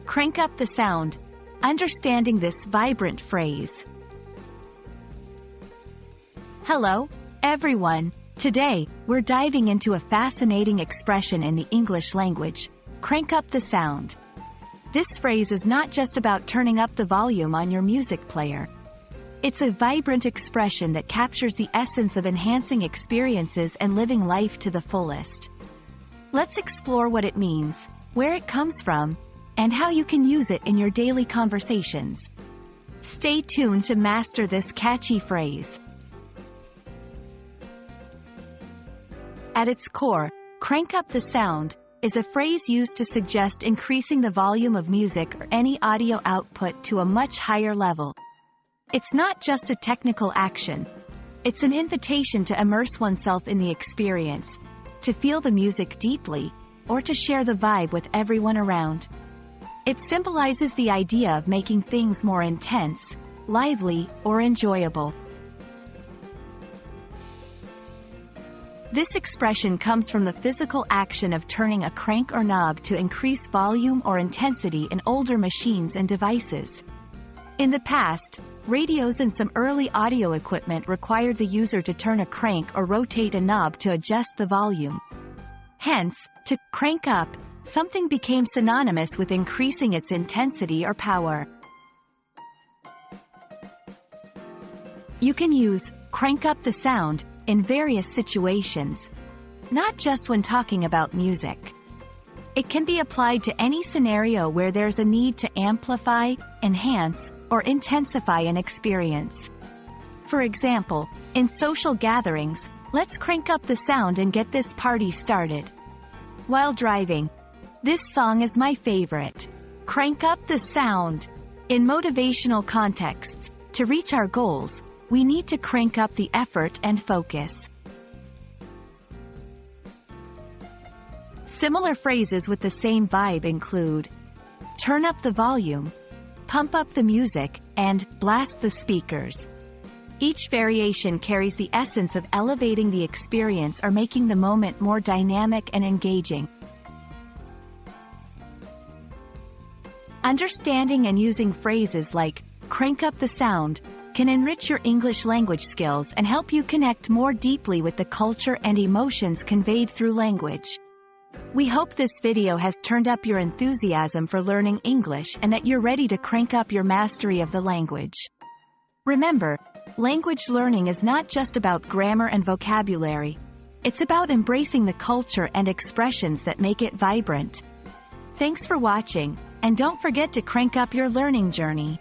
Crank up the sound. Understanding this vibrant phrase. Hello, everyone. Today, we're diving into a fascinating expression in the English language: crank up the sound. This phrase is not just about turning up the volume on your music player. It's a vibrant expression that captures the essence of enhancing experiences and living life to the fullest. Let's explore what it means, where it comes from, and how you can use it in your daily conversations. Stay tuned to master this catchy phrase. At its core, crank up the sound is a phrase used to suggest increasing the volume of music or any audio output to a much higher level. It's not just a technical action. It's an invitation to immerse oneself in the experience, to feel the music deeply, or to share the vibe with everyone around. It symbolizes the idea of making things more intense, lively, or enjoyable. This expression comes from the physical action of turning a crank or knob to increase volume or intensity in older machines and devices. In the past, radios and some early audio equipment required the user to turn a crank or rotate a knob to adjust the volume. Hence, to crank up, something became synonymous with increasing its intensity or power. You can use crank up the sound in various situations, not just when talking about music. It can be applied to any scenario where there's a need to amplify, enhance, or intensify an experience. For example, in social gatherings, let's crank up the sound and get this party started. While driving, this song is my favorite. Crank up the sound. In motivational contexts, to reach our goals, we need to crank up the effort and focus. Similar phrases with the same vibe include turn up the volume, pump up the music, and blast the speakers. Each variation carries the essence of elevating the experience or making the moment more dynamic and engaging. Understanding and using phrases like crank up the sound can enrich your English language skills and help you connect more deeply with the culture and emotions conveyed through language. We hope this video has turned up your enthusiasm for learning English and that you're ready to crank up your mastery of the language. Remember, language learning is not just about grammar and vocabulary. It's about embracing the culture and expressions that make it vibrant. Thanks for watching, and don't forget to crank up your learning journey.